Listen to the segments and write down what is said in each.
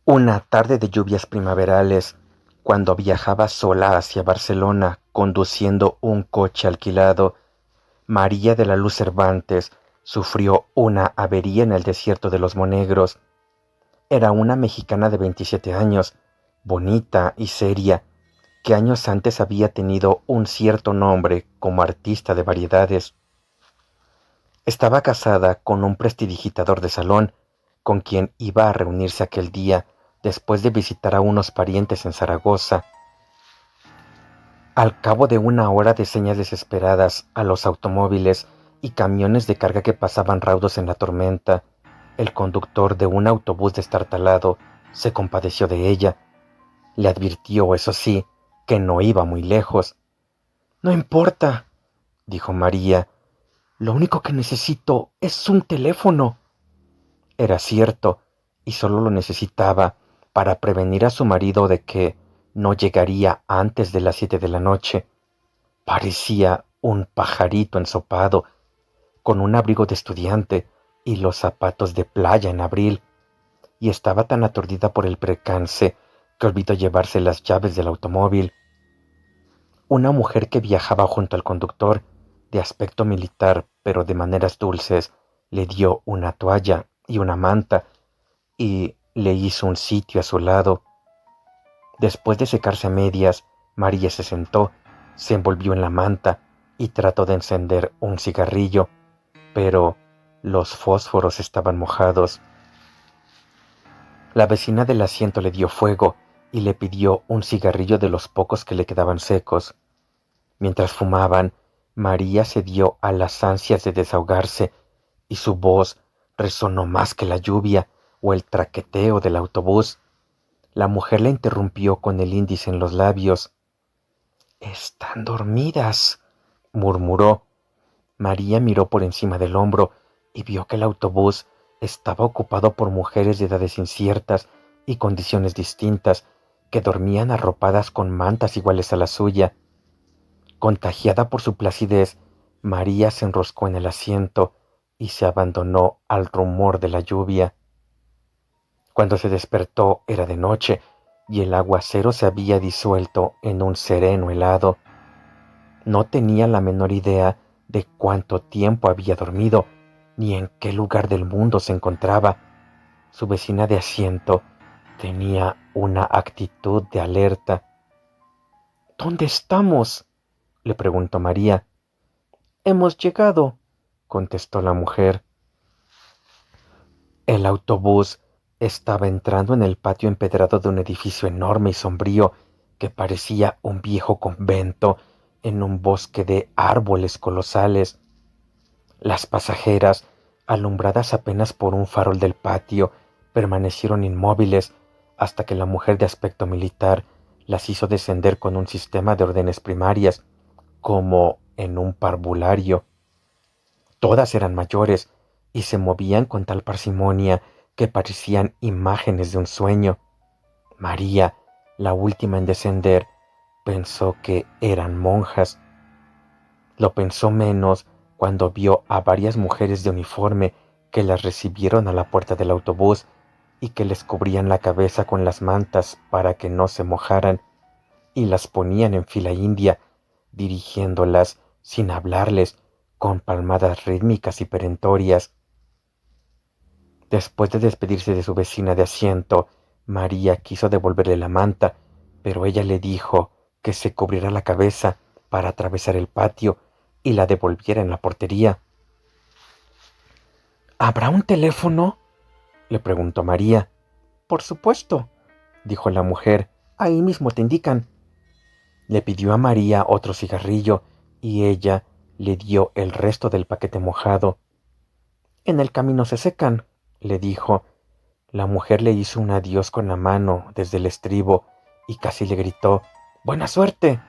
Una tarde de lluvias primaverales, cuando viajaba sola hacia Barcelona conduciendo un coche alquilado, María de la Luz Cervantes sufrió una avería en el desierto de los Monegros. Era una mexicana de 27 años, bonita y seria, que años antes había tenido un cierto nombre como artista de variedades. Estaba casada con un prestidigitador de salón, con quien iba a reunirse aquel día después de visitar a unos parientes en Zaragoza. Al cabo de una hora de señas desesperadas a los automóviles y camiones de carga que pasaban raudos en la tormenta, el conductor de un autobús destartalado se compadeció de ella. Le advirtió, eso sí, que no iba muy lejos. «No importa», dijo María, «lo único que necesito es un teléfono». Era cierto, y solo lo necesitaba para prevenir a su marido de que no llegaría antes de las 7 de la noche. Parecía un pajarito ensopado, con un abrigo de estudiante y los zapatos de playa en abril, y estaba tan aturdida por el percance que olvidó llevarse las llaves del automóvil. Una mujer que viajaba junto al conductor, de aspecto militar pero de maneras dulces, le dio una toalla y una manta y le hizo un sitio a su lado. Después de secarse a medias, María se sentó, se envolvió en la manta y trató de encender un cigarrillo, pero los fósforos estaban mojados. La vecina del asiento le dio fuego y le pidió un cigarrillo de los pocos que le quedaban secos. Mientras fumaban, María se dio a las ansias de desahogarse y su voz resonó más que la lluvia o el traqueteo del autobús. La mujer la interrumpió con el índice en los labios. «Están dormidas», murmuró. María miró por encima del hombro y vio que el autobús estaba ocupado por mujeres de edades inciertas y condiciones distintas, que dormían arropadas con mantas iguales a la suya. Contagiada por su placidez, María se enroscó en el asiento y se abandonó al rumor de la lluvia. Cuando se despertó era de noche y el aguacero se había disuelto en un sereno helado. No tenía la menor idea de cuánto tiempo había dormido, ni en qué lugar del mundo se encontraba. Su vecina de asiento tenía una actitud de alerta. «¿Dónde estamos?», le preguntó María. «Hemos llegado», contestó la mujer. El autobús estaba entrando en el patio empedrado de un edificio enorme y sombrío que parecía un viejo convento en un bosque de árboles colosales. Las pasajeras, alumbradas apenas por un farol del patio, permanecieron inmóviles hasta que la mujer de aspecto militar las hizo descender con un sistema de órdenes primarias, como en un parvulario. Todas eran mayores y se movían con tal parsimonia que parecían imágenes de un sueño. María, la última en descender, pensó que eran monjas. Lo pensó menos cuando vio a varias mujeres de uniforme que las recibieron a la puerta del autobús y que les cubrían la cabeza con las mantas para que no se mojaran y las ponían en fila india, dirigiéndolas sin hablarles, con palmadas rítmicas y perentorias. Después de despedirse de su vecina de asiento, María quiso devolverle la manta, pero ella le dijo que se cubriera la cabeza para atravesar el patio y la devolviera en la portería. «¿Habrá un teléfono?», le preguntó María. «Por supuesto», dijo la mujer, «ahí mismo te indican». Le pidió a María otro cigarrillo y ella le dio el resto del paquete mojado. «En el camino se secan», le dijo. La mujer le hizo un adiós con la mano desde el estribo y casi le gritó: «¡Buena suerte!».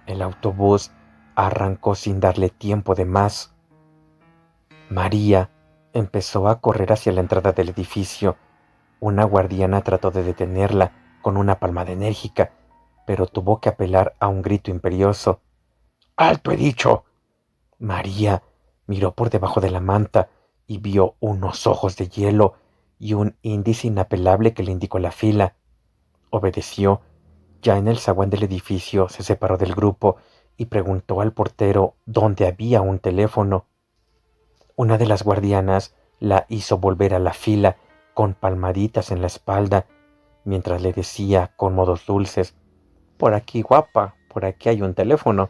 El autobús arrancó sin darle tiempo de más. María empezó a correr hacia la entrada del edificio. Una guardiana trató de detenerla con una palmada enérgica, pero tuvo que apelar a un grito imperioso. «¡Alto, he dicho!». María miró por debajo de la manta y vio unos ojos de hielo y un índice inapelable que le indicó la fila. Obedeció. Ya en el zaguán del edificio se separó del grupo y preguntó al portero dónde había un teléfono. Una de las guardianas la hizo volver a la fila con palmaditas en la espalda, mientras le decía con modos dulces: «Por aquí, guapa, por aquí hay un teléfono».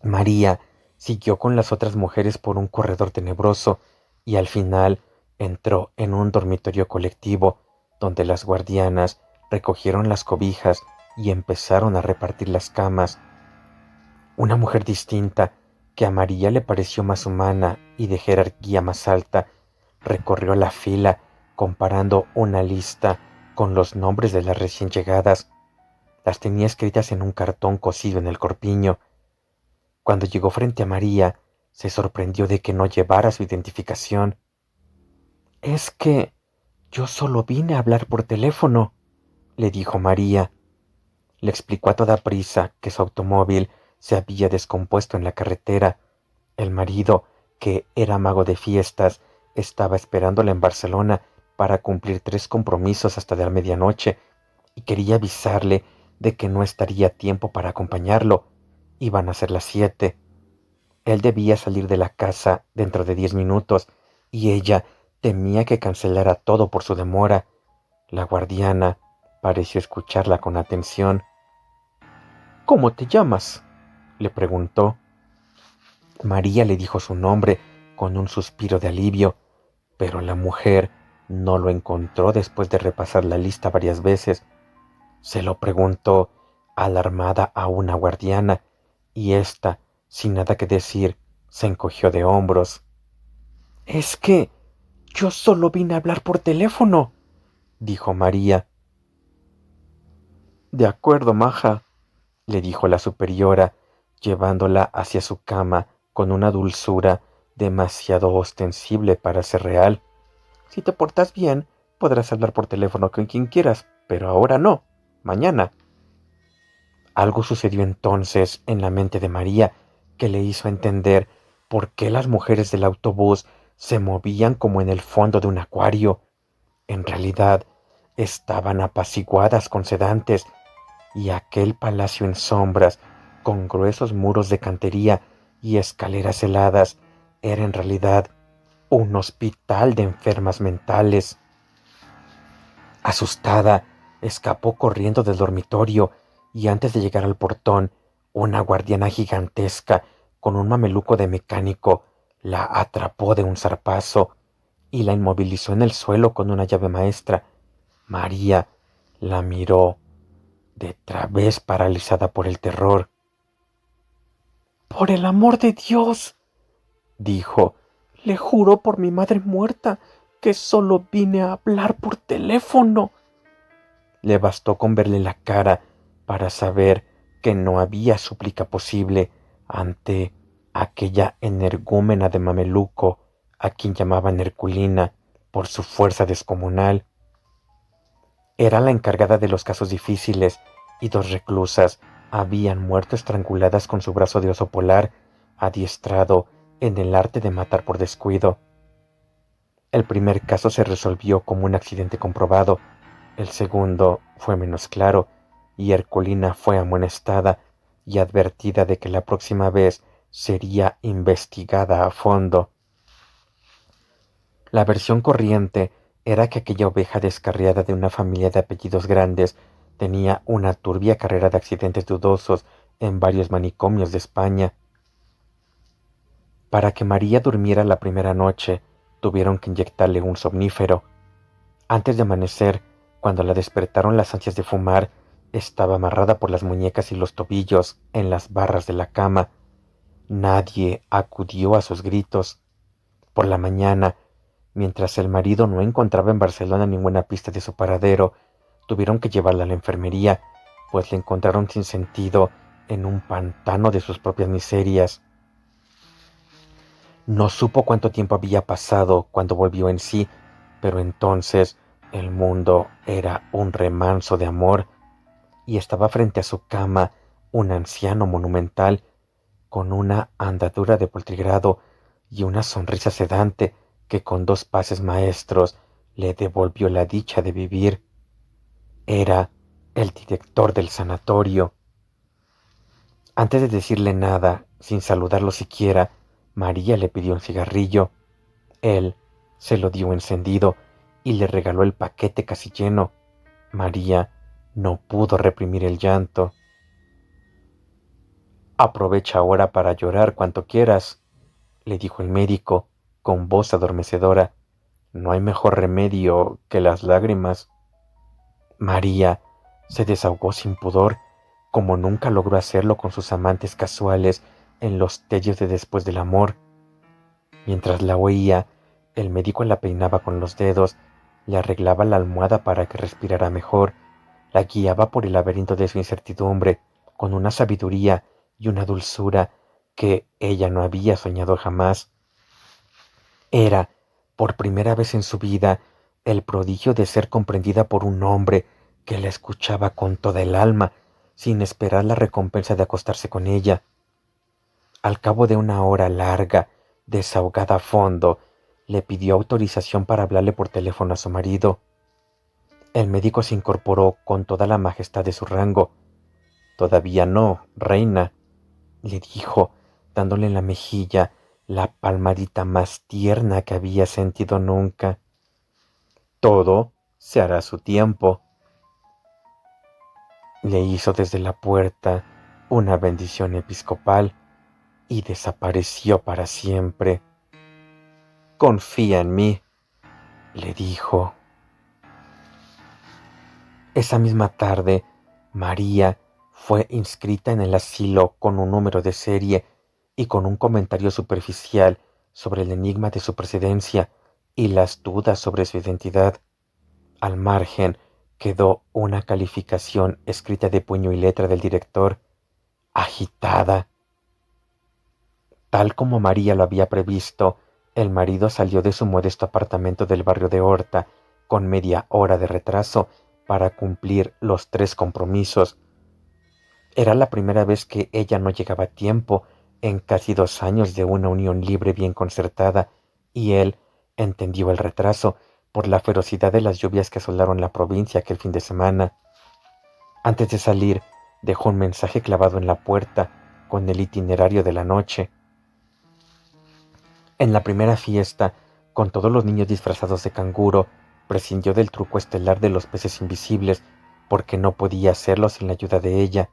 María siguió con las otras mujeres por un corredor tenebroso y al final entró en un dormitorio colectivo donde las guardianas recogieron las cobijas y empezaron a repartir las camas. Una mujer distinta, que a María le pareció más humana y de jerarquía más alta, recorrió la fila comparando una lista con los nombres de las recién llegadas. Las tenía escritas en un cartón cosido en el corpiño. Cuando llegó frente a María, se sorprendió de que no llevara su identificación. «Es que yo solo vine a hablar por teléfono», le dijo María. Le explicó a toda prisa que su automóvil se había descompuesto en la carretera. El marido, que era mago de fiestas, estaba esperándola en Barcelona para cumplir 3 compromisos hasta la medianoche y quería avisarle de que no estaría a tiempo para acompañarlo. Iban a ser las 7. Él debía salir de la casa dentro de 10 minutos y ella temía que cancelara todo por su demora. La guardiana pareció escucharla con atención. «¿Cómo te llamas?», le preguntó. María le dijo su nombre con un suspiro de alivio, pero la mujer no lo encontró después de repasar la lista varias veces. Se lo preguntó alarmada a una guardiana y ésta, sin nada que decir, se encogió de hombros. «Es que yo solo vine a hablar por teléfono», dijo María. «De acuerdo, maja», le dijo la superiora, llevándola hacia su cama con una dulzura demasiado ostensible para ser real. «Si te portas bien, podrás hablar por teléfono con quien quieras, pero ahora no, mañana». Algo sucedió entonces en la mente de María que le hizo entender por qué las mujeres del autobús se movían como en el fondo de un acuario. En realidad, estaban apaciguadas con sedantes, y aquel palacio en sombras, con gruesos muros de cantería y escaleras heladas, era en realidad un hospital de enfermas mentales. Asustada, escapó corriendo del dormitorio y antes de llegar al portón, una guardiana gigantesca con un mameluco de mecánico la atrapó de un zarpazo y la inmovilizó en el suelo con una llave maestra. María la miró, de través paralizada por el terror. «Por el amor de Dios», dijo, «le juro por mi madre muerta que solo vine a hablar por teléfono». Le bastó con verle la cara para saber que no había súplica posible ante aquella energúmena de mameluco a quien llamaban Herculina por su fuerza descomunal. Era la encargada de los casos difíciles y 2 reclusas habían muerto estranguladas con su brazo de oso polar adiestrado en el arte de matar por descuido. El primer caso se resolvió como un accidente comprobado. El segundo fue menos claro y Herculina fue amonestada y advertida de que la próxima vez sería investigada a fondo. La versión corriente era que aquella oveja descarriada de una familia de apellidos grandes tenía una turbia carrera de accidentes dudosos en varios manicomios de España. Para que María durmiera la primera noche, tuvieron que inyectarle un somnífero. Antes de amanecer, cuando la despertaron las ansias de fumar, estaba amarrada por las muñecas y los tobillos en las barras de la cama. Nadie acudió a sus gritos. Por la mañana, mientras el marido no encontraba en Barcelona ninguna pista de su paradero, tuvieron que llevarla a la enfermería, pues la encontraron sin sentido en un pantano de sus propias miserias. No supo cuánto tiempo había pasado cuando volvió en sí, pero entonces el mundo era un remanso de amor y estaba frente a su cama un anciano monumental con una andadura de poltrigrado y una sonrisa sedante que con 2 pases maestros le devolvió la dicha de vivir. Era el director del sanatorio. Antes de decirle nada, sin saludarlo siquiera, María le pidió un cigarrillo. Él se lo dio encendido y le regaló el paquete casi lleno. María no pudo reprimir el llanto. Aprovecha ahora para llorar cuanto quieras, le dijo el médico, con voz adormecedora. No hay mejor remedio que las lágrimas. María se desahogó sin pudor, como nunca logró hacerlo con sus amantes casuales en los tedios de después del amor. Mientras la oía, el médico la peinaba con los dedos, le arreglaba la almohada para que respirara mejor, la guiaba por el laberinto de su incertidumbre, con una sabiduría y una dulzura que ella no había soñado jamás. Era, por primera vez en su vida, el prodigio de ser comprendida por un hombre que la escuchaba con toda el alma, sin esperar la recompensa de acostarse con ella. Al cabo de una hora larga, desahogada a fondo, le pidió autorización para hablarle por teléfono a su marido. El médico se incorporó con toda la majestad de su rango. Todavía no, reina, le dijo, dándole en la mejilla la palmadita más tierna que había sentido nunca. Todo se hará a su tiempo. Le hizo desde la puerta una bendición episcopal y desapareció para siempre. Confía en mí, le dijo. Esa misma tarde, María fue inscrita en el asilo con un número de serie y con un comentario superficial sobre el enigma de su presidencia y las dudas sobre su identidad. Al margen quedó una calificación escrita de puño y letra del director, agitada. Tal como María lo había previsto, el marido salió de su modesto apartamento del barrio de Horta con media hora de retraso para cumplir los 3 compromisos. Era la primera vez que ella no llegaba a tiempo en casi 2 años de una unión libre bien concertada, y él entendió el retraso por la ferocidad de las lluvias que asolaron la provincia aquel fin de semana. Antes de salir, dejó un mensaje clavado en la puerta con el itinerario de la noche. En la primera fiesta, con todos los niños disfrazados de canguro, prescindió del truco estelar de los peces invisibles porque no podía hacerlo sin la ayuda de ella.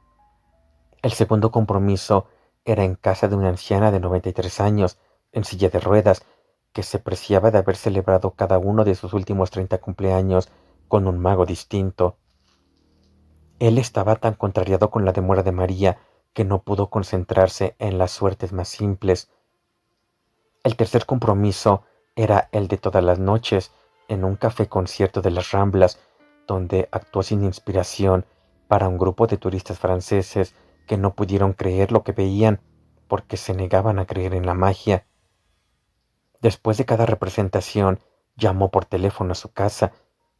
El segundo compromiso era en casa de una anciana de 93 años, en silla de ruedas, que se preciaba de haber celebrado cada uno de sus últimos 30 cumpleaños con un mago distinto. Él estaba tan contrariado con la demora de María que no pudo concentrarse en las suertes más simples. El tercer compromiso era el de todas las noches, en un café concierto de las Ramblas, donde actuó sin inspiración para un grupo de turistas franceses que no pudieron creer lo que veían porque se negaban a creer en la magia. Después de cada representación, llamó por teléfono a su casa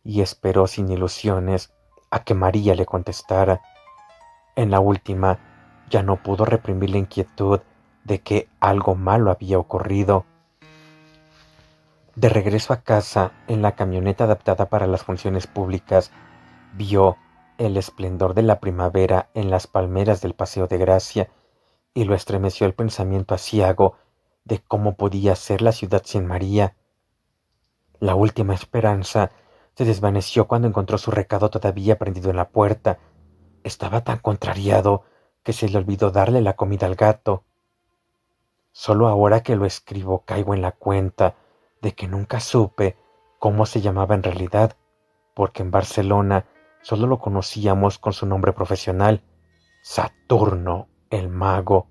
y esperó sin ilusiones a que María le contestara. En la última, ya no pudo reprimir la inquietud de que algo malo había ocurrido. De regreso a casa, en la camioneta adaptada para las funciones públicas, vio el esplendor de la primavera en las palmeras del Paseo de Gracia y lo estremeció el pensamiento aciago de cómo podía ser la ciudad sin María. La última esperanza se desvaneció cuando encontró su recado todavía prendido en la puerta. Estaba tan contrariado que se le olvidó darle la comida al gato. Solo ahora que lo escribo caigo en la cuenta de que nunca supe cómo se llamaba en realidad, porque en Barcelona solo lo conocíamos con su nombre profesional, Saturno el Mago.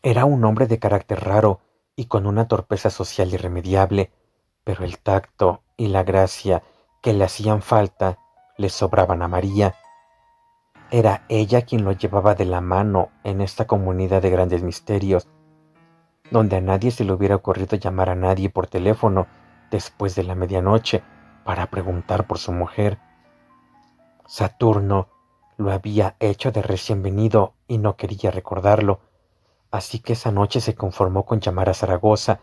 Era un hombre de carácter raro y con una torpeza social irremediable, pero el tacto y la gracia que le hacían falta le sobraban a María. Era ella quien lo llevaba de la mano en esta comunidad de grandes misterios, donde a nadie se le hubiera ocurrido llamar a nadie por teléfono después de la medianoche para preguntar por su mujer. Saturno lo había hecho de recién venido y no quería recordarlo, así que esa noche se conformó con llamar a Zaragoza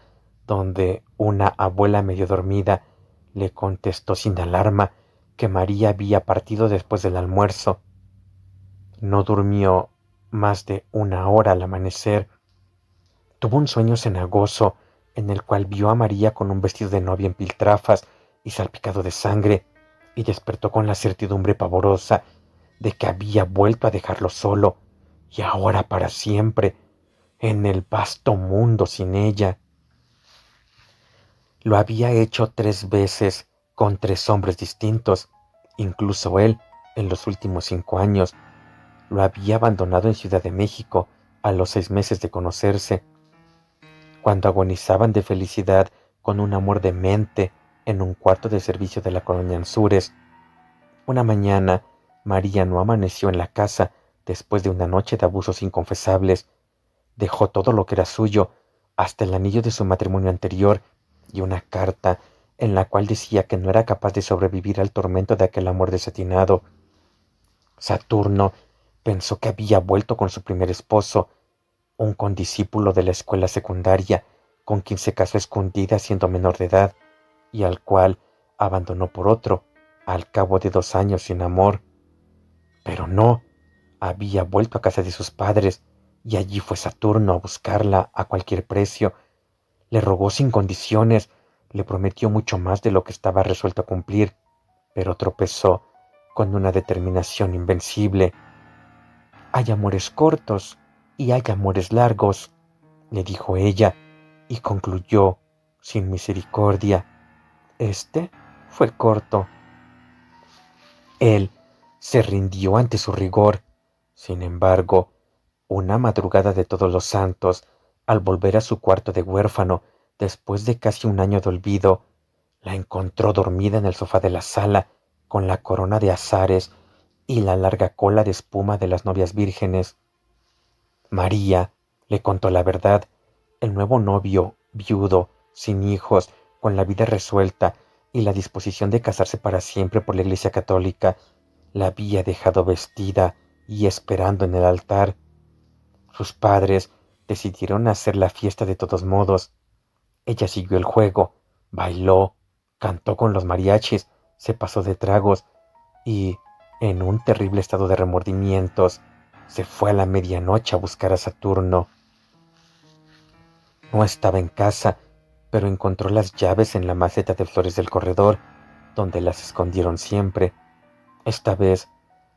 donde una abuela medio dormida le contestó sin alarma que María había partido después del almuerzo. No durmió más de una hora al amanecer. Tuvo un sueño cenagoso en el cual vio a María con un vestido de novia en piltrafas y salpicado de sangre, y despertó con la certidumbre pavorosa de que había vuelto a dejarlo solo, y ahora para siempre, en el vasto mundo sin ella. Lo había hecho 3 veces con 3 hombres distintos. Incluso él, en los últimos 5 años, lo había abandonado en Ciudad de México a los 6 meses de conocerse, cuando agonizaban de felicidad con un amor demente en un cuarto de servicio de la colonia Anzures. Una mañana, María no amaneció en la casa después de una noche de abusos inconfesables. Dejó todo lo que era suyo, hasta el anillo de su matrimonio anterior y una carta en la cual decía que no era capaz de sobrevivir al tormento de aquel amor desatinado. Saturno pensó que había vuelto con su primer esposo, un condiscípulo de la escuela secundaria, con quien se casó escondida siendo menor de edad, y al cual abandonó por otro, al cabo de 2 años sin amor. Pero no, había vuelto a casa de sus padres, y allí fue Saturno a buscarla a cualquier precio. Le rogó sin condiciones, le prometió mucho más de lo que estaba resuelto a cumplir, pero tropezó con una determinación invencible. Hay amores cortos y hay amores largos, le dijo ella, y concluyó, sin misericordia, este fue corto. Él se rindió ante su rigor. Sin embargo, una madrugada de Todos los Santos, al volver a su cuarto de huérfano, después de casi un año de olvido, la encontró dormida en el sofá de la sala, con la corona de azares y la larga cola de espuma de las novias vírgenes. María le contó la verdad. El nuevo novio, viudo, sin hijos, con la vida resuelta y la disposición de casarse para siempre por la Iglesia Católica, la había dejado vestida y esperando en el altar. Sus padres decidieron hacer la fiesta de todos modos. Ella siguió el juego, bailó, cantó con los mariachis, se pasó de tragos y, en un terrible estado de remordimientos, se fue a la medianoche a buscar a Saturno. No estaba en casa, pero encontró las llaves en la maceta de flores del corredor, donde las escondieron siempre. Esta vez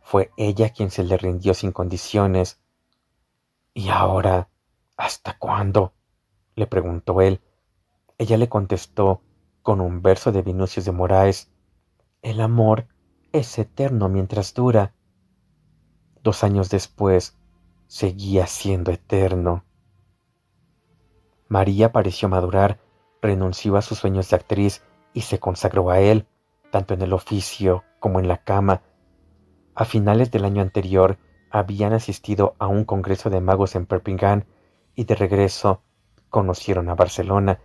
fue ella quien se le rindió sin condiciones. ¿Y ahora, hasta cuándo?, le preguntó él. Ella le contestó con un verso de Vinicius de Moraes: el amor es eterno mientras dura. 2 años después, seguía siendo eterno. María pareció madurar, renunció a sus sueños de actriz y se consagró a él, tanto en el oficio como en la cama. A finales del año anterior habían asistido a un congreso de magos en Perpignan y de regreso conocieron a Barcelona.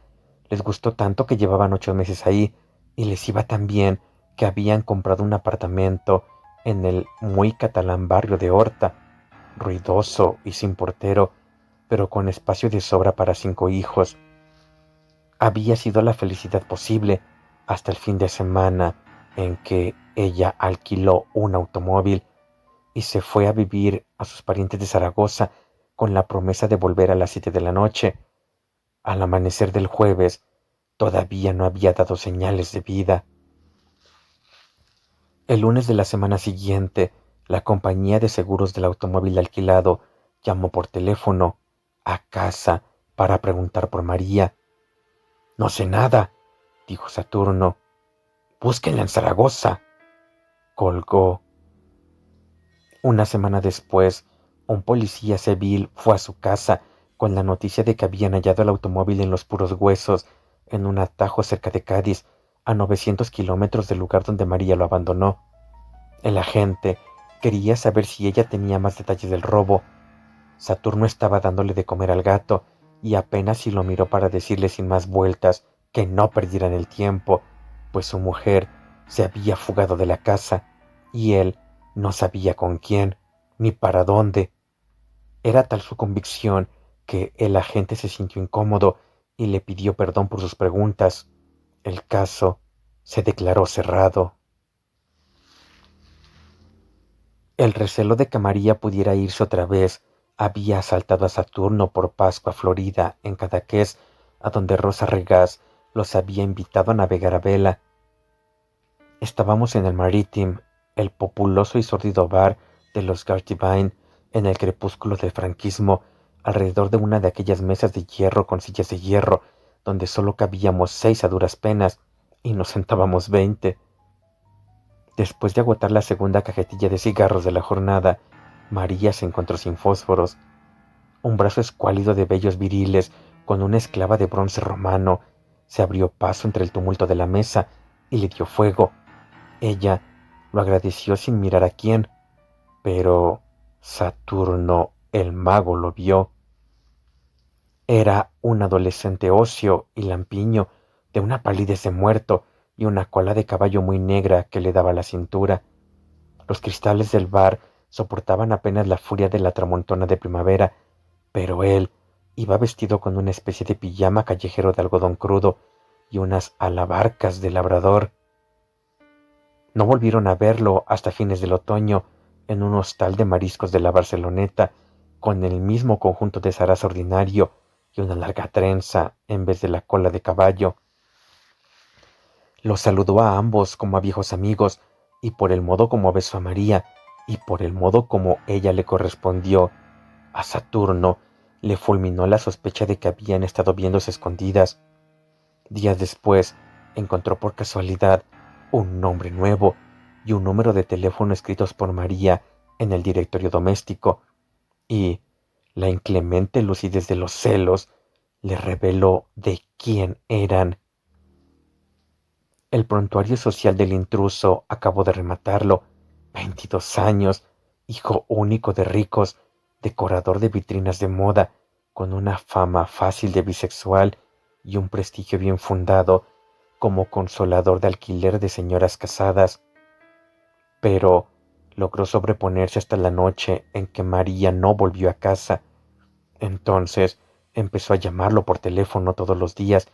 Les gustó tanto que llevaban 8 meses ahí y les iba tan bien que habían comprado un apartamento en el muy catalán barrio de Horta, ruidoso y sin portero, pero con espacio de sobra para 5 hijos. Había sido la felicidad posible hasta el fin de semana en que ella alquiló un automóvil y se fue a vivir a sus parientes de Zaragoza con la promesa de volver a las 7 de la noche. Al amanecer del jueves, todavía no había dado señales de vida. El lunes de la semana siguiente, la compañía de seguros del automóvil alquilado llamó por teléfono a casa para preguntar por María. No sé nada, dijo Saturno. Búsquenla en Zaragoza. Colgó. Una semana después, un policía civil fue a su casa con la noticia de que habían hallado el automóvil en los puros huesos, en un atajo cerca de Cádiz, a 900 kilómetros del lugar donde María lo abandonó. El agente quería saber si ella tenía más detalles del robo. Saturno estaba dándole de comer al gato y apenas si lo miró para decirle sin más vueltas que no perdieran el tiempo, pues su mujer se había fugado de la casa y él no sabía con quién ni para dónde. Era tal su convicción que el agente se sintió incómodo y le pidió perdón por sus preguntas. El caso se declaró cerrado. El recelo de que María pudiera irse otra vez había asaltado a Saturno por Pascua Florida en Cadaqués, a donde Rosa Regás los había invitado a navegar a vela. Estábamos en el Marítim, el populoso y sórdido bar de los Gartibine, en el crepúsculo del franquismo, alrededor de una de aquellas mesas de hierro con sillas de hierro, donde solo cabíamos 6 a duras penas, y nos sentábamos 20. Después de agotar la segunda cajetilla de cigarros de la jornada, María se encontró sin fósforos. Un brazo escuálido de vellos viriles, con una esclava de bronce romano, se abrió paso entre el tumulto de la mesa y le dio fuego. Ella lo agradeció sin mirar a quién, pero Saturno el mago lo vio. Era un adolescente óseo y lampiño, de una palidez de muerto y una cola de caballo muy negra que le daba la cintura. Los cristales del bar soportaban apenas la furia de la tramontana de primavera, pero él iba vestido con una especie de pijama callejero de algodón crudo y unas alabarcas de labrador. No volvieron a verlo hasta fines del otoño en un hostal de mariscos de la Barceloneta, con el mismo conjunto de zaraza ordinario y una larga trenza en vez de la cola de caballo. Los saludó a ambos como a viejos amigos, y por el modo como besó a María, y por el modo como ella le correspondió a Saturno, le fulminó la sospecha de que habían estado viéndose escondidas. Días después, encontró por casualidad un nombre nuevo y un número de teléfono escritos por María en el directorio doméstico, y la inclemente lucidez de los celos le reveló de quién eran. El prontuario social del intruso acabó de rematarlo. 22 años, hijo único de ricos, decorador de vitrinas de moda, con una fama fácil de bisexual y un prestigio bien fundado como consolador de alquiler de señoras casadas. Pero logró sobreponerse hasta la noche en que María no volvió a casa. Entonces empezó a llamarlo por teléfono todos los días,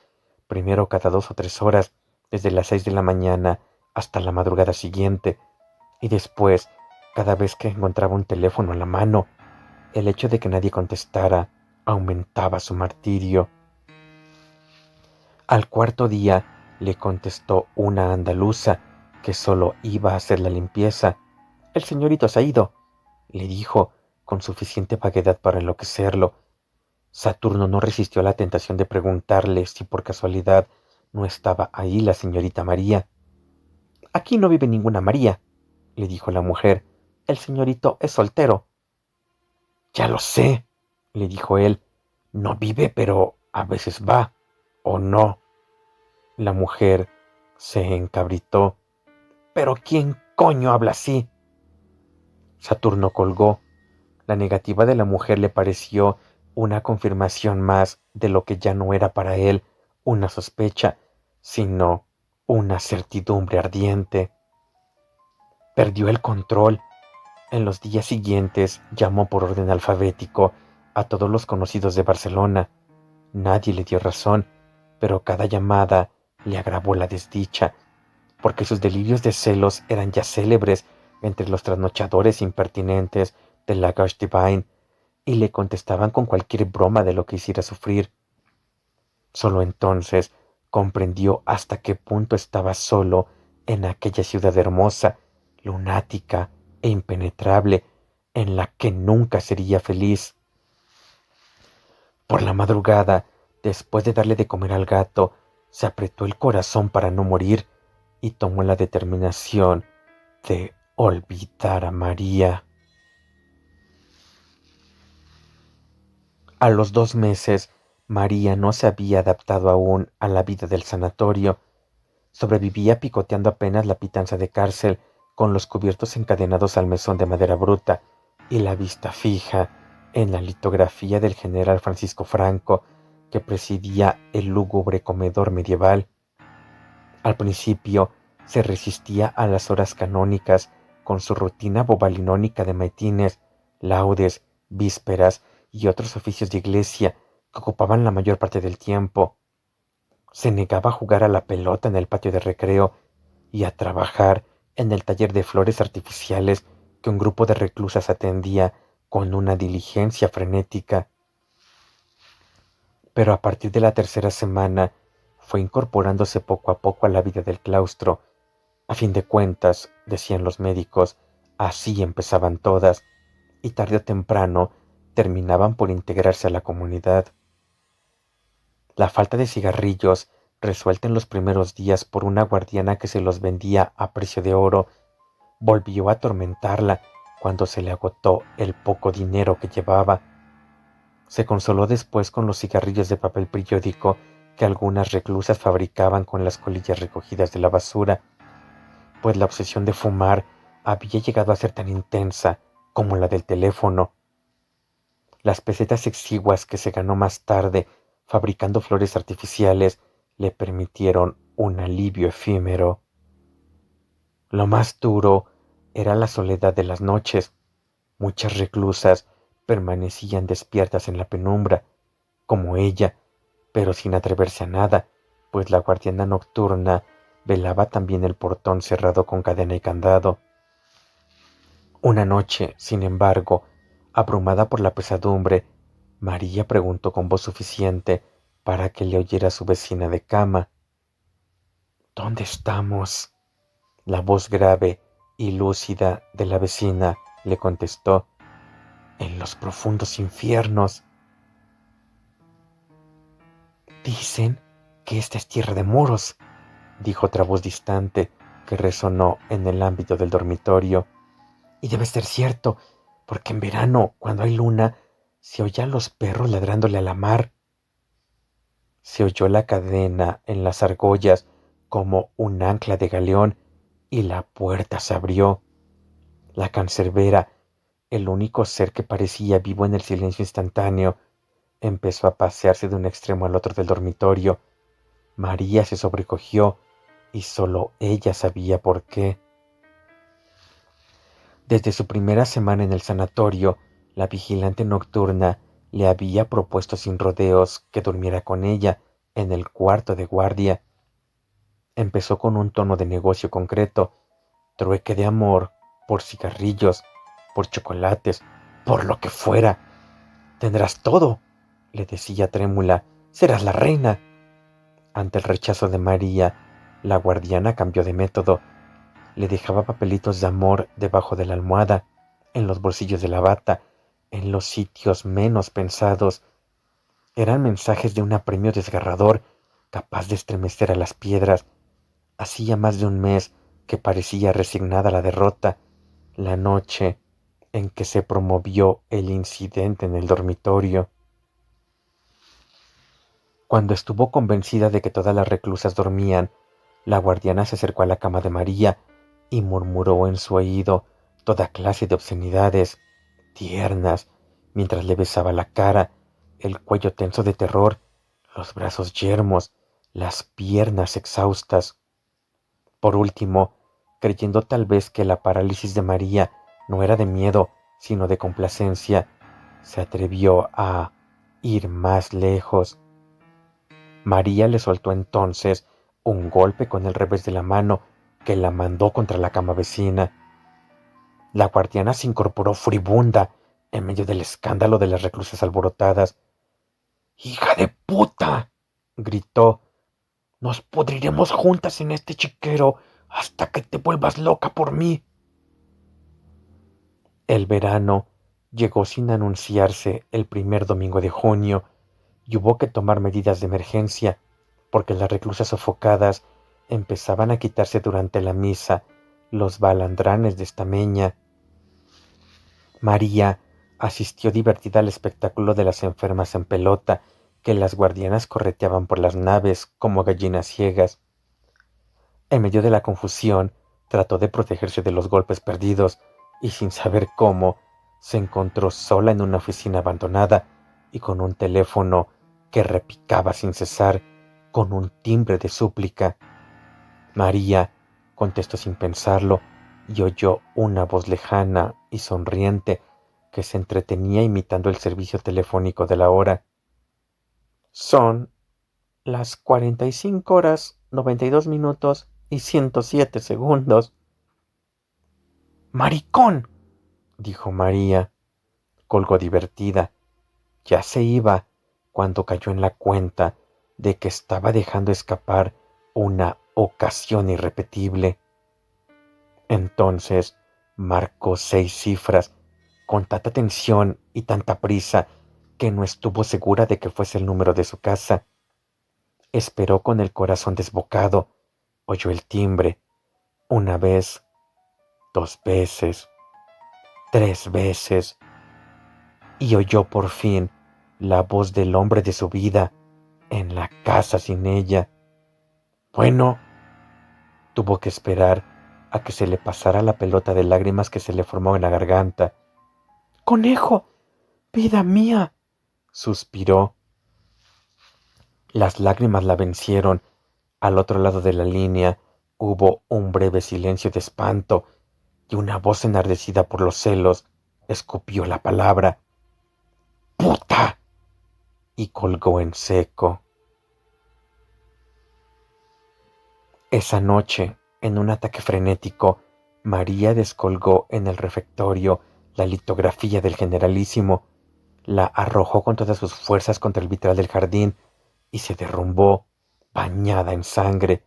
primero cada 2 o 3 horas, desde las 6 de la mañana hasta la madrugada siguiente, y después, cada vez que encontraba un teléfono a la mano, el hecho de que nadie contestara aumentaba su martirio. Al cuarto día le contestó una andaluza que solo iba a hacer la limpieza. El señorito se ha ido, le dijo, con suficiente vaguedad para enloquecerlo. Saturno no resistió a la tentación de preguntarle si por casualidad no estaba ahí la señorita María. Aquí no vive ninguna María, le dijo la mujer. El señorito es soltero. Ya lo sé, le dijo él. No vive, pero a veces va, ¿o no? La mujer se encabritó. ¿Pero quién coño habla así? Saturno colgó. La negativa de la mujer le pareció una confirmación más de lo que ya no era para él una sospecha, sino una certidumbre ardiente. Perdió el control. En los días siguientes llamó por orden alfabético a todos los conocidos de Barcelona. Nadie le dio razón, pero cada llamada le agravó la desdicha, porque sus delirios de celos eran ya célebres entre los trasnochadores impertinentes de la Gauche Divine, y le contestaban con cualquier broma de lo que hiciera sufrir. Solo entonces comprendió hasta qué punto estaba solo en aquella ciudad hermosa, lunática e impenetrable, en la que nunca sería feliz. Por la madrugada, después de darle de comer al gato, se apretó el corazón para no morir y tomó la determinación de olvidar a María. A los 2 meses, María no se había adaptado aún a la vida del sanatorio. Sobrevivía picoteando apenas la pitanza de cárcel, con los cubiertos encadenados al mesón de madera bruta y la vista fija en la litografía del general Francisco Franco, que presidía el lúgubre comedor medieval. Al principio se resistía a las horas canónicas con su rutina bobalinónica de maitines, laudes, vísperas y otros oficios de iglesia que ocupaban la mayor parte del tiempo. Se negaba a jugar a la pelota en el patio de recreo y a trabajar en el taller de flores artificiales que un grupo de reclusas atendía con una diligencia frenética. Pero a partir de la tercera semana fue incorporándose poco a poco a la vida del claustro. A fin de cuentas, decían los médicos, así empezaban todas, y tarde o temprano terminaban por integrarse a la comunidad. La falta de cigarrillos, resuelta en los primeros días por una guardiana que se los vendía a precio de oro, volvió a atormentarla cuando se le agotó el poco dinero que llevaba. Se consoló después con los cigarrillos de papel periódico que algunas reclusas fabricaban con las colillas recogidas de la basura, pues la obsesión de fumar había llegado a ser tan intensa como la del teléfono. Las pesetas exiguas que se ganó más tarde fabricando flores artificiales le permitieron un alivio efímero. Lo más duro era la soledad de las noches. Muchas reclusas permanecían despiertas en la penumbra, como ella, pero sin atreverse a nada, pues la guardiana nocturna velaba también el portón cerrado con cadena y candado. Una noche, sin embargo, abrumada por la pesadumbre, María preguntó con voz suficiente para que le oyera su vecina de cama. ¿Dónde estamos? La voz grave y lúcida de la vecina le contestó, en los profundos infiernos. Dicen que esta es tierra de moros, dijo otra voz distante que resonó en el ámbito del dormitorio. Y debe ser cierto, porque en verano, cuando hay luna, se oye a los perros ladrándole a la mar. Se oyó la cadena en las argollas como un ancla de galeón y la puerta se abrió. La cancerbera, el único ser que parecía vivo en el silencio instantáneo, empezó a pasearse de un extremo al otro del dormitorio. María se sobrecogió y solo ella sabía por qué. Desde su primera semana en el sanatorio, la vigilante nocturna le había propuesto sin rodeos que durmiera con ella en el cuarto de guardia. Empezó con un tono de negocio concreto, trueque de amor, por cigarrillos, por chocolates, por lo que fuera. Tendrás todo, le decía trémula, serás la reina. Ante el rechazo de María, la guardiana cambió de método. Le dejaba papelitos de amor debajo de la almohada, en los bolsillos de la bata, en los sitios menos pensados. Eran mensajes de un apremio desgarrador, capaz de estremecer a las piedras. Hacía más de un mes que parecía resignada a la derrota, la noche en que se promovió el incidente en el dormitorio. Cuando estuvo convencida de que todas las reclusas dormían, la guardiana se acercó a la cama de María y murmuró en su oído toda clase de obscenidades, tiernas, mientras le besaba la cara, el cuello tenso de terror, los brazos yermos, las piernas exhaustas. Por último, creyendo tal vez que la parálisis de María no era de miedo, sino de complacencia, se atrevió a ir más lejos. María le soltó entonces un golpe con el revés de la mano que la mandó contra la cama vecina. La guardiana se incorporó furibunda en medio del escándalo de las reclusas alborotadas. ¡Hija de puta!, gritó. Nos pudriremos juntas en este chiquero hasta que te vuelvas loca por mí. El verano llegó sin anunciarse el primer domingo de junio y hubo que tomar medidas de emergencia porque las reclusas sofocadas empezaban a quitarse durante la misa los balandranes de estameña. María asistió divertida al espectáculo de las enfermas en pelota que las guardianas correteaban por las naves como gallinas ciegas. En medio de la confusión, trató de protegerse de los golpes perdidos y sin saber cómo, se encontró sola en una oficina abandonada y con un teléfono que repicaba sin cesar con un timbre de súplica. María contestó sin pensarlo y oyó una voz lejana y sonriente que se entretenía imitando el servicio telefónico de la hora. Son las 45 horas, 92 minutos y 107 segundos. ¡Maricón!, dijo María. Colgó divertida. Ya se iba cuando cayó en la cuenta de que estaba dejando escapar una ocasión irrepetible. Entonces marcó 6 cifras con tanta tensión y tanta prisa que no estuvo segura de que fuese el número de su casa. Esperó con el corazón desbocado. Oyó el timbre. 1 vez, 2 veces, 3 veces. Y oyó por fin la voz del hombre de su vida en la casa sin ella. Bueno, tuvo que esperar a que se le pasara la pelota de lágrimas que se le formó en la garganta. ¡Conejo! ¡Vida mía!, suspiró. Las lágrimas la vencieron. Al otro lado de la línea hubo un breve silencio de espanto y una voz enardecida por los celos escupió la palabra ¡puta!, y colgó en seco. Esa noche, en un ataque frenético, María descolgó en el refectorio la litografía del generalísimo, la arrojó con todas sus fuerzas contra el vitral del jardín y se derrumbó, bañada en sangre.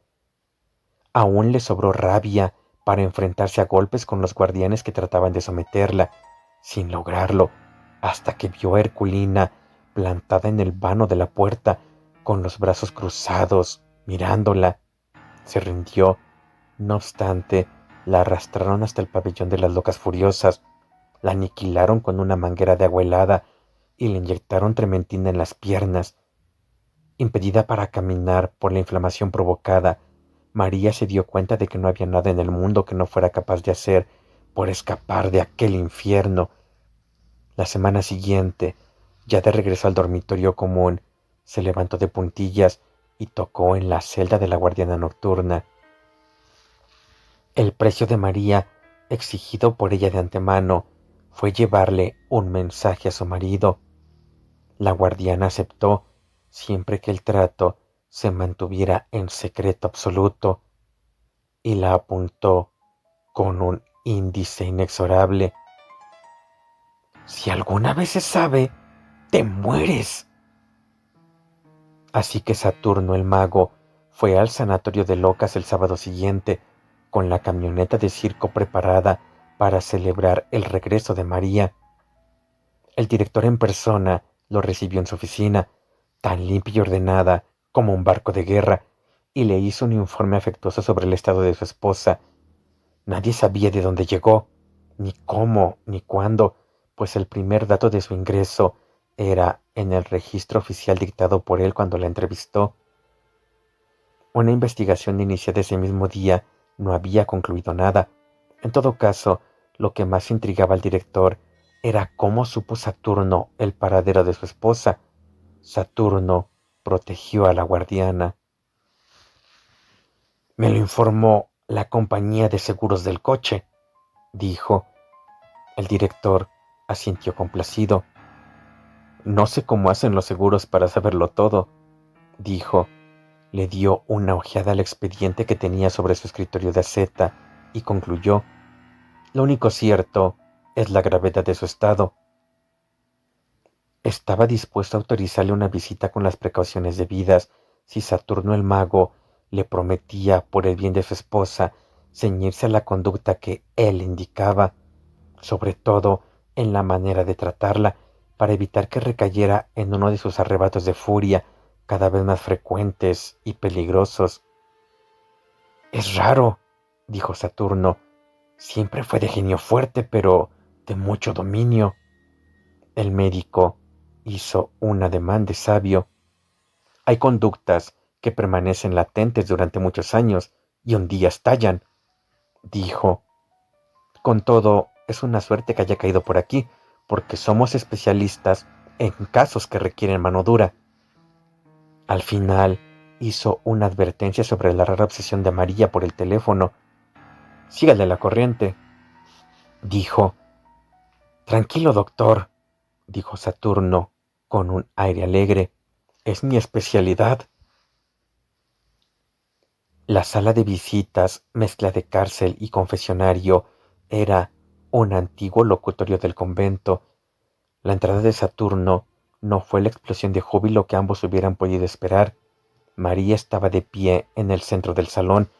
Aún le sobró rabia para enfrentarse a golpes con los guardianes que trataban de someterla, sin lograrlo, hasta que vio a Herculina plantada en el vano de la puerta, con los brazos cruzados, mirándola. Se rindió. No obstante, la arrastraron hasta el pabellón de las locas furiosas, la aniquilaron con una manguera de agua helada y le inyectaron trementina en las piernas. Impedida para caminar por la inflamación provocada, María se dio cuenta de que no había nada en el mundo que no fuera capaz de hacer por escapar de aquel infierno. La semana siguiente, ya de regreso al dormitorio común, se levantó de puntillas y tocó en la celda de la guardiana nocturna. El precio de María, exigido por ella de antemano, fue llevarle un mensaje a su marido. La guardiana aceptó, siempre que el trato se mantuviera en secreto absoluto, y la apuntó con un índice inexorable. Si alguna vez se sabe, te mueres. Así que Saturno el mago fue al sanatorio de locas el sábado siguiente, con la camioneta de circo preparada para celebrar el regreso de María. El director en persona lo recibió en su oficina, tan limpia y ordenada como un barco de guerra, y le hizo un informe afectuoso sobre el estado de su esposa. Nadie sabía de dónde llegó, ni cómo, ni cuándo, pues el primer dato de su ingreso era en el registro oficial dictado por él cuando la entrevistó. Una investigación iniciada ese mismo día no había concluido nada. En todo caso, lo que más intrigaba al director era cómo supo Saturno el paradero de su esposa. Saturno protegió a la guardiana. Me lo informó la compañía de seguros del coche, dijo. El director asintió complacido. No sé cómo hacen los seguros para saberlo todo, dijo. Le dio una ojeada al expediente que tenía sobre su escritorio de aceta y concluyó: lo único cierto es la gravedad de su estado. Estaba dispuesto a autorizarle una visita con las precauciones debidas si Saturno el mago le prometía, por el bien de su esposa, ceñirse a la conducta que él indicaba, sobre todo en la manera de tratarla, para evitar que recayera en uno de sus arrebatos de furia cada vez más frecuentes y peligrosos. Es raro, dijo Saturno. Siempre fue de genio fuerte, pero de mucho dominio. El médico hizo un ademán de sabio. Hay conductas que permanecen latentes durante muchos años y un día estallan, dijo. Con todo, es una suerte que haya caído por aquí, porque somos especialistas en casos que requieren mano dura. Al final, hizo una advertencia sobre la rara obsesión de María por el teléfono. Sígale la corriente, dijo. Tranquilo, doctor, dijo Saturno con un aire alegre. Es mi especialidad. La sala de visitas, mezcla de cárcel y confesionario, era un antiguo locutorio del convento. La entrada de Saturno no fue la explosión de júbilo que ambos hubieran podido esperar. María estaba de pie en el centro del salón,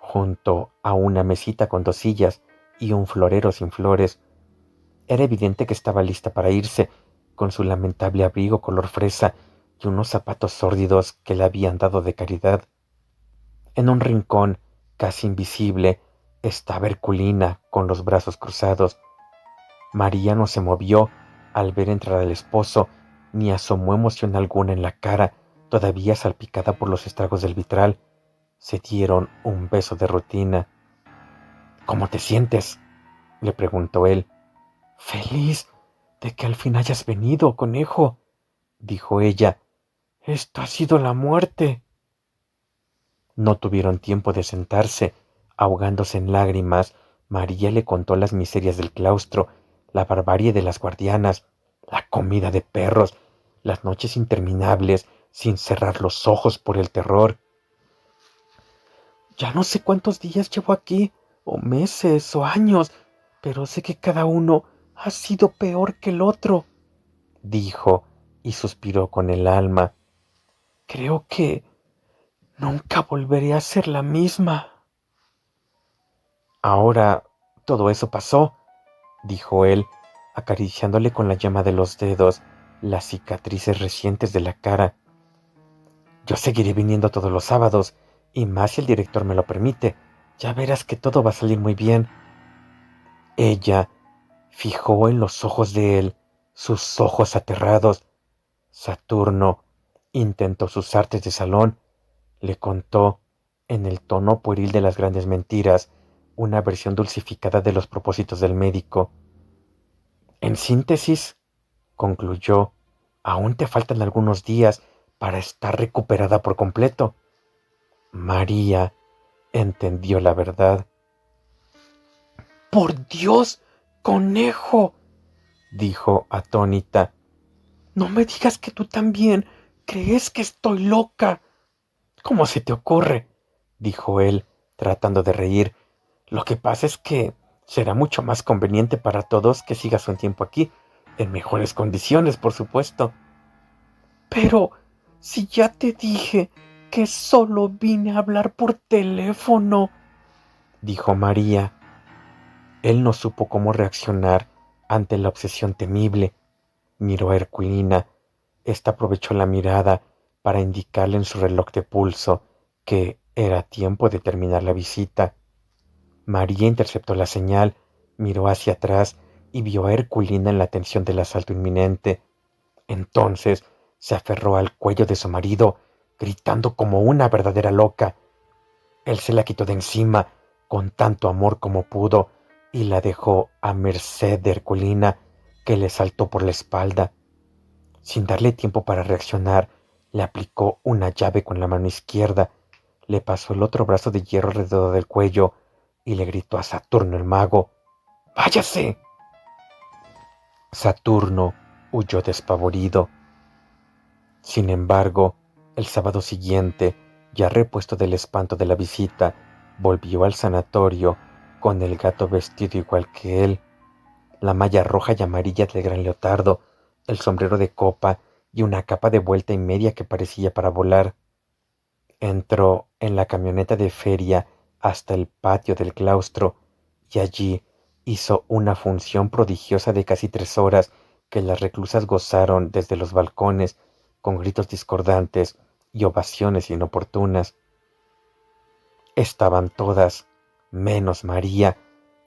junto a una mesita con 2 sillas y un florero sin flores. Era evidente que estaba lista para irse, con su lamentable abrigo color fresa y unos zapatos sórdidos que le habían dado de caridad. En un rincón, casi invisible, estaba Herculina con los brazos cruzados. María no se movió al ver entrar al esposo, ni asomó emoción alguna en la cara, todavía salpicada por los estragos del vitral. Se dieron un beso de rutina. ¿Cómo te sientes?, le preguntó él. Feliz de que al fin hayas venido, conejo, dijo ella. Esto ha sido la muerte. No tuvieron tiempo de sentarse. Ahogándose en lágrimas, María le contó las miserias del claustro, la barbarie de las guardianas, la comida de perros, las noches interminables sin cerrar los ojos por el terror. Ya no sé cuántos días llevo aquí, o meses, o años, pero sé que cada uno ha sido peor que el otro, dijo, y suspiró con el alma. Creo que nunca volveré a ser la misma. Ahora todo eso pasó, dijo él, acariciándole con la llama de los dedos las cicatrices recientes de la cara. Yo seguiré viniendo todos los sábados, y más si el director me lo permite. Ya verás que todo va a salir muy bien. Ella fijó en los ojos de él sus ojos aterrados. Saturno intentó sus artes de salón, le contó, en el tono pueril de las grandes mentiras, una versión dulcificada de los propósitos del médico. En síntesis, concluyó, aún te faltan algunos días para estar recuperada por completo. María entendió la verdad. ¡Por Dios, conejo!, dijo atónita. No me digas que tú también crees que estoy loca. ¿Cómo se te ocurre?, dijo él, tratando de reír. Lo que pasa es que será mucho más conveniente para todos que sigas un tiempo aquí, en mejores condiciones, por supuesto. Pero si ya te dije que solo vine a hablar por teléfono, dijo María. Él no supo cómo reaccionar ante la obsesión temible. Miró a Herculina. Esta aprovechó la mirada para indicarle en su reloj de pulso que era tiempo de terminar la visita. María interceptó la señal, miró hacia atrás y vio a Herculina en la tensión del asalto inminente. Entonces se aferró al cuello de su marido, gritando como una verdadera loca. Él se la quitó de encima con tanto amor como pudo y la dejó a merced de Herculina, que le saltó por la espalda. Sin darle tiempo para reaccionar, le aplicó una llave con la mano izquierda, le pasó el otro brazo de hierro alrededor del cuello y le gritó a Saturno el mago: ¡Váyase! Saturno huyó despavorido. Sin embargo, el sábado siguiente, ya repuesto del espanto de la visita, volvió al sanatorio con el gato vestido igual que él, la malla roja y amarilla del gran leotardo, el sombrero de copa y una capa de vuelta y media que parecía para volar. Entró en la camioneta de feria hasta el patio del claustro y allí hizo una función prodigiosa de casi 3 horas que las reclusas gozaron desde los balcones con gritos discordantes y ovaciones inoportunas. Estaban todas, menos María,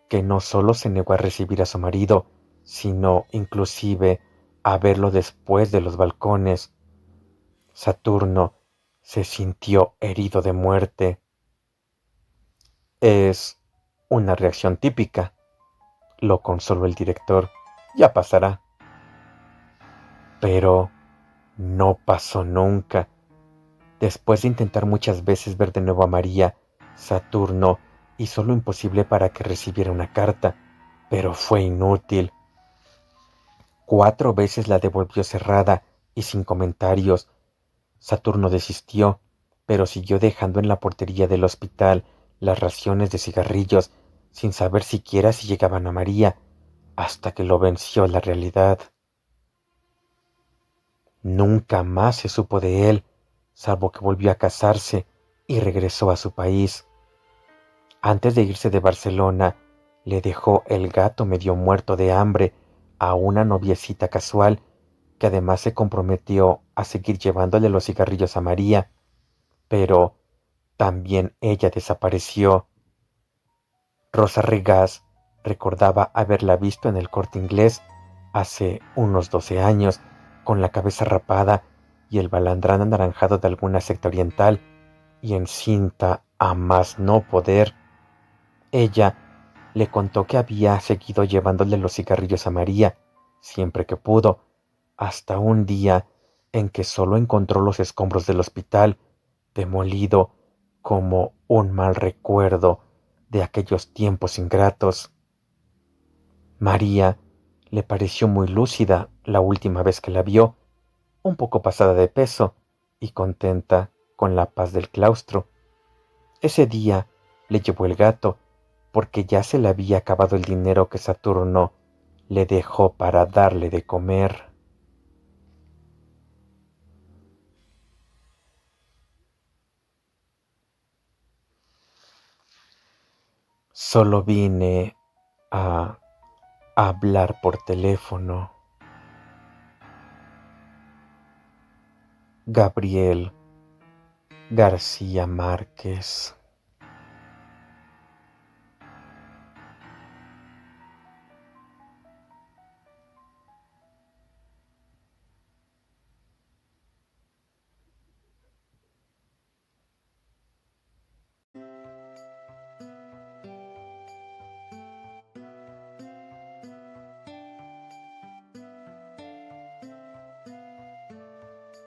que no solo se negó a recibir a su marido, sino inclusive a verlo después de los balcones. Saturno se sintió herido de muerte. Es una reacción típica, lo consoló el director. Ya pasará. Pero no pasó nunca. Después de intentar muchas veces ver de nuevo a María, Saturno hizo lo imposible para que recibiera una carta, pero fue inútil. 4 veces la devolvió cerrada y sin comentarios. Saturno desistió. pero siguió dejando en la portería del hospital las raciones de cigarrillos sin saber siquiera si llegaban a María, hasta que lo venció la realidad. Nunca más se supo de él, salvo que volvió a casarse y regresó a su país. Antes de irse de Barcelona, le dejó el gato medio muerto de hambre a una noviecita casual que además se comprometió a seguir llevándole los cigarrillos a María, pero también ella desapareció. Rosa Regás recordaba haberla visto en el Corte Inglés hace unos 12 años, con la cabeza rapada y el balandrán anaranjado de alguna secta oriental, y encinta a más no poder. Ella le contó que había seguido llevándole los cigarrillos a María siempre que pudo, hasta un día en que solo encontró los escombros del hospital, demolido como un mal recuerdo de aquellos tiempos ingratos. María le pareció muy lúcida la última vez que la vio, un poco pasada de peso y contenta con la paz del claustro. Ese día le llevó el gato porque ya se le había acabado el dinero que Saturno le dejó para darle de comer. Solo vine a hablar por teléfono. Gabriel García Márquez.